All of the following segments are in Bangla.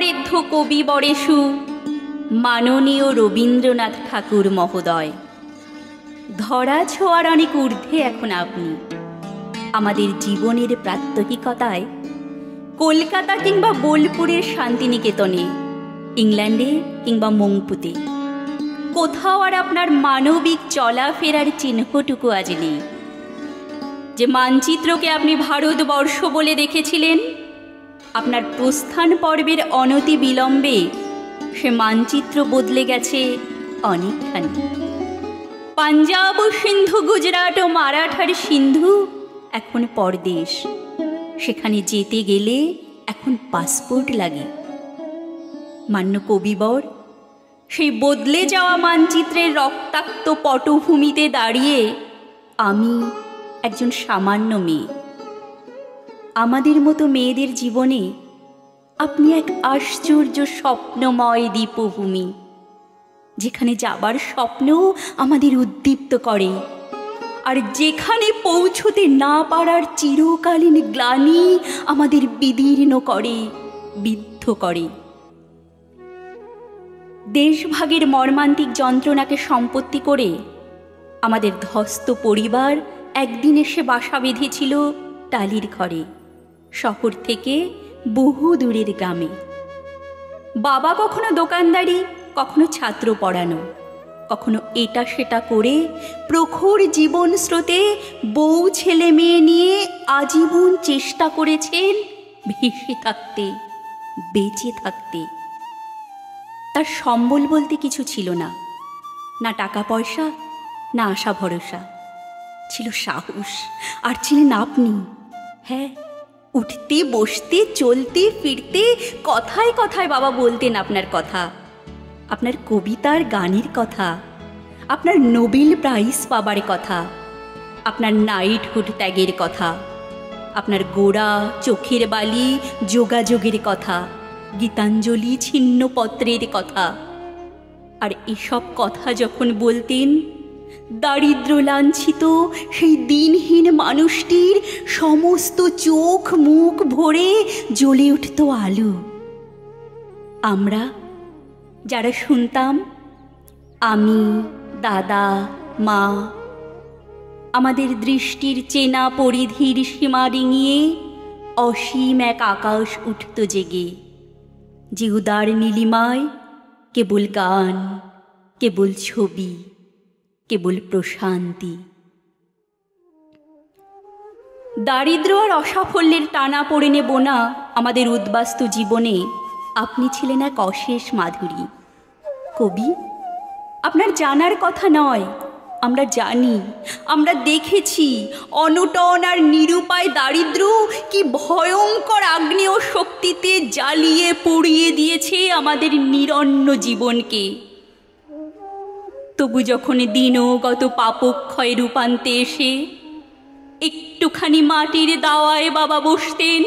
সমরেদ্ধ কবি বরেষু মাননীয় রবীন্দ্রনাথ ঠাকুর মহোদয়। ধরা ছোঁয়ার অনেক ঊর্ধ্বে এখন আপনি। আমাদের জীবনের প্রাত্যহিকতায় কলকাতা কিংবা বোলপুরের শান্তিনিকেতনে, ইংল্যান্ডে কিংবা মংপুতে কোথাও আর আপনার মানবিক চলাফেরার চিহ্নটুকু আজ নেই। যে মানচিত্রকে আপনি ভারতবর্ষ বলে দেখেছিলেন, আপনার প্রস্থান পর্বের অনতি বিলম্বে সে মানচিত্র বদলে গেছে অনেকখানি। পাঞ্জাব, সিন্ধু, গুজরাট ও মারাঠার সিন্ধু এখন পরদেশ। সেখানে যেতে গেলে এখন পাসপোর্ট লাগে। মান্য কবিবর, সেই বদলে যাওয়া মানচিত্রের রক্তাক্ত পটভূমিতে দাঁড়িয়ে আমি একজন সামান্য মেয়ে। আমাদের মতো মেয়েদের জীবনে আপনি এক আশ্চর্য স্বপ্নময় দীপভূমি, যেখানে যাবার স্বপ্ন আমাদের উদ্দীপ্ত করে, আর যেখানে পৌঁছতে না পারার চিরকালীন গ্লানি আমাদের বিদীর্ণ করে, বিদ্ধ করে। দেশভাগের মর্মান্তিক যন্ত্রণাকে সম্পত্তি করে আমাদের ধ্বস্ত পরিবার একদিন এসে বাসা বেঁধেছিল টালির ঘরে, শহর থেকে বহু দূরের গ্রামে। বাবা কখনো দোকানদারি, কখনো ছাত্র পড়ানো, কখনো এটা সেটা করে প্রখর জীবন স্রোতে বউ ছেলে মেয়ে নিয়ে আজীবন চেষ্টা করেছেন ভেসে থাকতে, বেঁচে থাকতে। তার সম্বল বলতে কিছু ছিল না, না টাকা পয়সা, না আশা ভরসা। ছিল সাহস, আর ছিলেন আপনি। হ্যাঁ, উঠতে বসতে চলতে ফিরতে কথায় কথায় বাবা বলতেন আপনার কথা, আপনার কবিতার গানের কথা, আপনার নোবেল প্রাইজ পাবার কথা, আপনার নাইটহুড ত্যাগের কথা, আপনার গোড়া চোখের বালি যোগাযোগের কথা, গীতাঞ্জলি ছিন্নপত্রের কথা। আর এসব কথা যখন বলতেন, দারিদ্র লাঞ্ছিত সেই দিনহীন মানুষটির সমস্ত চোখ মুখ ভরে জ্বলে উঠত আলো। আমরা যারা শুনতাম, আমি, দাদা, মা, আমাদের দৃষ্টির চেনা পরিধির সীমা ডিঙিয়ে অসীম এক আকাশ উঠত জেগে, যে উদার নীলিমায় কেবল গান, কেবল ছবি, কেবল প্রশান্তি। দারিদ্র আর অসাফল্যের টানা পড়েনে বোনা আমাদের উদ্বাস্তু জীবনে আপনি ছিলেন এক অশেষ মাধুরী। কবি, আপনার জানার কথা নয়, আমরা জানি, আমরা দেখেছি অনটন আর নিরুপায় দারিদ্র কি ভয়ঙ্কর আগ্নেয় শক্তিতে জ্বালিয়ে পুড়িয়ে দিয়েছে আমাদের নিরন্ন জীবনকে। তবু যখন দিনগত পাপক্ষয় রূপান্তে এসে একটুখানি মাটির দাওয়ায় বাবা বসতেন,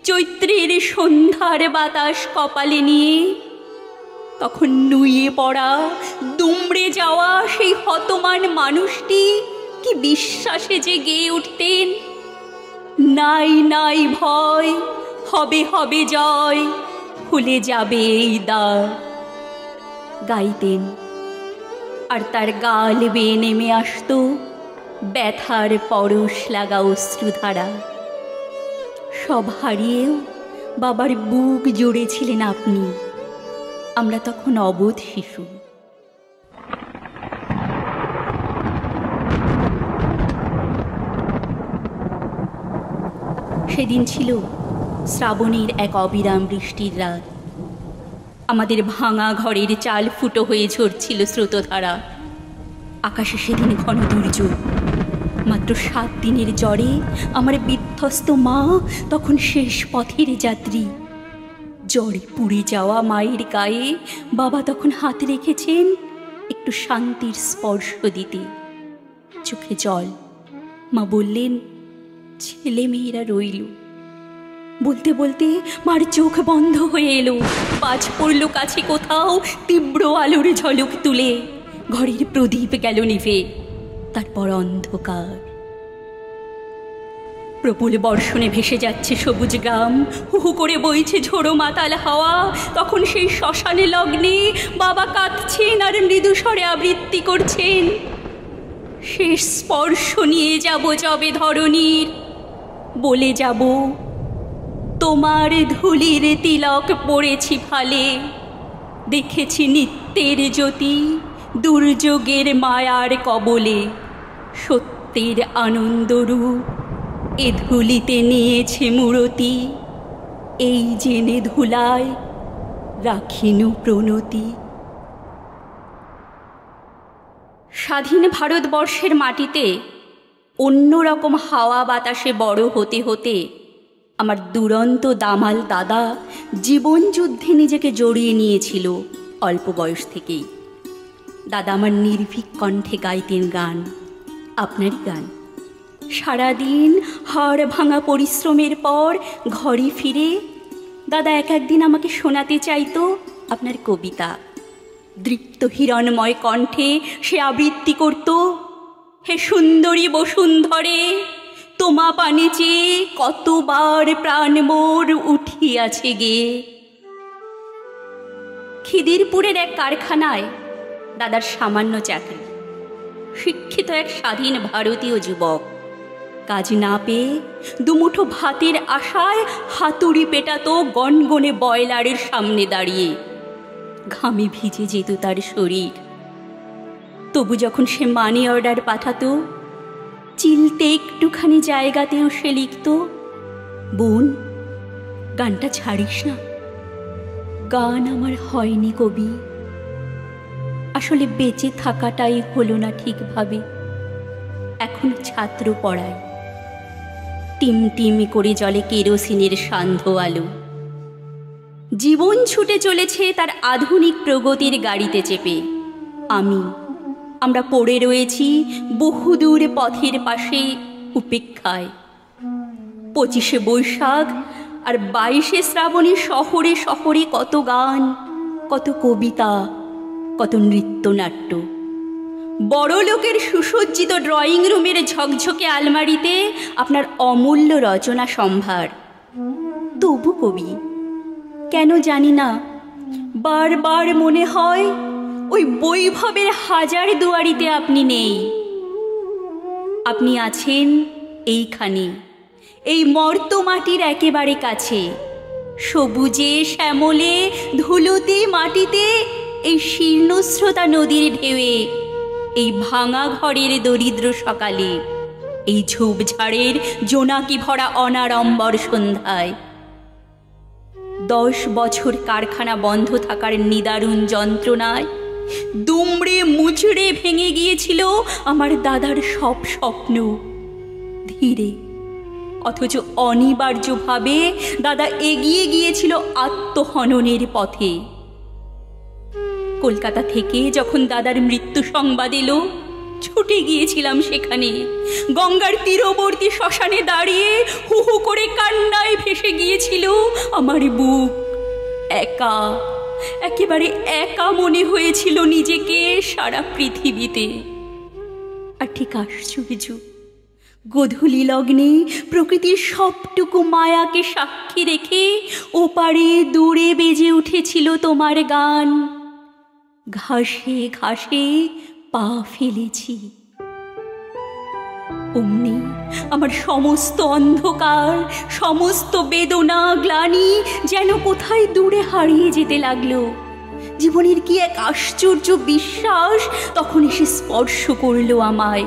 চৈত্রের সন্ধ্যার বাতাস কপালে নিয়ে, তখন নুয়ে পড়া, দুমড়ে যাওয়া সেই হতমান মানুষটি কি বিশ্বাসে যে গেয়ে উঠতেন, নাই নাই ভয়, হবে হবে জয়, খুলে যাবে এই দ্বার, গাইতেন। আর তার গাল বেয়ে নেমে আসত ব্যথার পরশ লাগা অশ্রুধারা। সব হারিয়েও বাবার বুক জুড়েছিলেন আপনি। আমরা তখন অবোধ শিশু। সেদিন ছিল শ্রাবণের এক অবিরাম বৃষ্টির রাত। আমাদের ভাঙা ঘরের চাল ফুটো হয়ে ঝরছিল স্রোতধারা। আকাশে সেদিন ঘন দুর্যোগ। মাত্র 7 দিনের জ্বরে আমার বিধ্বস্ত মা তখন শেষ পথের যাত্রী। জ্বরে পুড়ে যাওয়া মায়ের গায়ে বাবা তখন হাত রেখেছেন একটু শান্তির স্পর্শ দিতে। চোখে জল। মা বললেন, ছেলে মেয়েরা রইল। বলতে বলতে মার চোখ বন্ধ হয়ে এলো। বাজ পড়ল কাছে কোথাও তীব্র আলোর ঝলক তুলে। ঘরের প্রদীপ গেল নিভে। তারপর অন্ধকার। প্রবল বর্ষণে ভেসে যাচ্ছে সবুজ গ্রাম, হুহু করে বইছে ঝোড়ো মাতাল হাওয়া। তখন সেই শ্মশানে লগ্নে বাবা কাঁদছেন আর মৃদু স্বরে আবৃত্তি করছেন, শেষ স্পর্শ নিয়ে যাব যবে ধরণীর, বলে যাব তোমার ধুলির তিলক পড়েছি ফালে, দেখেছি নিত্যের জ্যোতি দুর্যোগের মায়ার কবলে, সত্যের আনন্দরূপ এ ধুলিতে নিয়েছে মূরতি, এই জেনে ধুলায় রাখিনু প্রণতি। স্বাধীন ভারতবর্ষের মাটিতে অন্যরকম হাওয়া বাতাসে বড় হতে হতে আমার দুরন্ত দামাল দাদা জীবন যুদ্ধে নিজেকে জড়িয়ে নিয়েছিল অল্প বয়স থেকেই। দাদা আমার নির্ভীক কণ্ঠে গাইতেন গান, আপনারই গান। সারাদিন হাড় ভাঙা পরিশ্রমের পর ঘরে ফিরে দাদা এক একদিন আমাকে শোনাতে চাইতো আপনার কবিতা। দৃপ্ত হিরণময় কণ্ঠে সে আবৃত্তি করত, হে সুন্দরী বসুন্ধরে, তোমা পানে চেয়ে কতবার প্রাণ মোর উঠিয়াছে গে। খিদিরপুরের এক কারখানায় দাদার সামান্য চাকরি। শিক্ষিত এক স্বাধীন ভারতীয় যুবক, কাজ না পেয়ে দুমুঠো ভাতের আশায় হাতুড়ি পেটাতো গনগনে বয়লারের সামনে দাঁড়িয়ে। ঘামে ভিজে যেত তার শরীর। তবু যখন সে মানি অর্ডার পাঠাতো, চিলতে একটুখানি জায়গাতেও সে লিখত, বোন গানটা ছাড়িস না। গান আমার হয়নি কবি, আসলে বেঁচে থাকাটাই হলো না ঠিকভাবে। এখন ছাত্র পড়ায়, টিম টিম করে জলে কেরোসিনের সান্ধ্য আলো। জীবন ছুটে চলেছে তার আধুনিক প্রগতির গাড়িতে চেপে। আমরা পড়ে রয়েছি বহুদূর পথের পাশে উপেক্ষায়। 25শে বৈশাখ আর 22শে শ্রাবণে শহরে শহরে কত গান, কত কবিতা, কত নৃত্যনাট্য। বড় লোকের সুসজ্জিত ড্রয়িং রুমের ঝকঝকে আলমারিতে আপনার অমূল্য রচনা সম্ভার। তবু কবি, কেন জানি না, বারবার মনে হয় ওই বৈভবের হাজার দুয়ারিতে আপনি নেই। আপনি আছেন এইখানে, এই মর্ত মাটির একেবারে কাছে, সবুজে শ্যামলে ধুলোতে মাটিতে, এই শীর্ণস্রোতা নদীর ঢেউয়ে, এই ভাঙা ঘরের দরিদ্র সকালে, এই ঝোপঝাড়ের জোনাকি ভরা অনাড়ম্বর সন্ধ্যায়। 10 বছর কারখানা বন্ধ থাকার নিদারুণ যন্ত্রণায় দুমড়ে মুচড়ে ভেঙে গিয়েছিল আমার দাদার সব স্বপ্ন। ধীরে অথচ অনিবার্যভাবে দাদা এগিয়ে গিয়েছিল আত্মহননের পথে। কলকাতা থেকে যখন দাদার মৃত্যু সংবাদ এলো, ছুটে গিয়েছিলাম সেখানে। গঙ্গার তীরবর্তী শ্মশানে দাঁড়িয়ে হু হু করে কান্নায় ভেসে গিয়েছিল আমার বুক। একা, একেবারে একা মনে হয়েছিল নিজেকে সারা পৃথিবীতে। আর ঠিক আশ্চর্য, গোধূলি লগ্নে প্রকৃতির সবটুকু মায়াকে সাক্ষী রেখে ওপারে দূরে বেজে উঠেছিল তোমার গান। ঘাসে ঘাসে পা ফেলেছি। অমনি আমার সমস্ত অন্ধকার, সমস্ত বেদনা গ্লানি যেন কোথায় দূরে হারিয়ে যেতে লাগলো। জীবনের কি এক আশ্চর্য বিশ্বাস তখন এসে স্পর্শ করলো আমায়।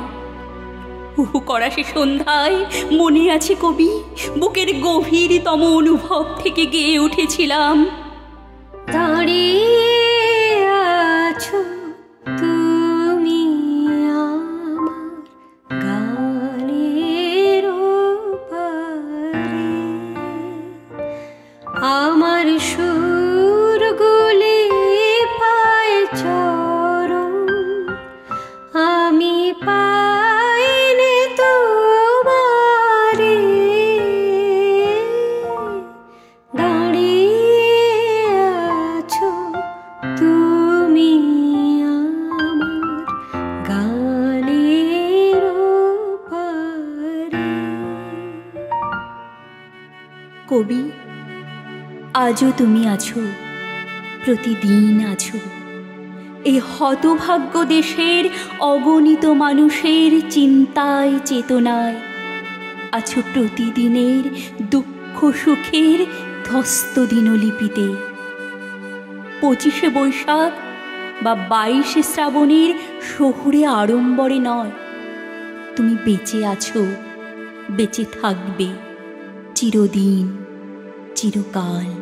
হুহু করা সে সন্ধ্যায় মনে আছে কবি, বুকের গভীরতম অনুভব থেকে গেয়ে উঠেছিলাম, দাঁড়িয়ে আছো তুমি আমার গানের ওপারে, আমার সুরগুলি পায় চরণ, আমি পাইনি তোমারে। দাঁড়িয়ে আছো কবি, আজও তুমি আছো, প্রতিদিন আছো এই হতভাগ্য দেশের অগণিত মানুষের চিন্তায় চেতনায়, আছো প্রতিদিনের দুঃখ সুখের ধ্বস্ত দিনলিপিতে। 25শে বৈশাখ বা 22শে শ্রাবণের শহুরে আড়ম্বরে নয়, তুমি বেঁচে আছো, বেঁচে থাকবে চিরদিন, চিরকাল।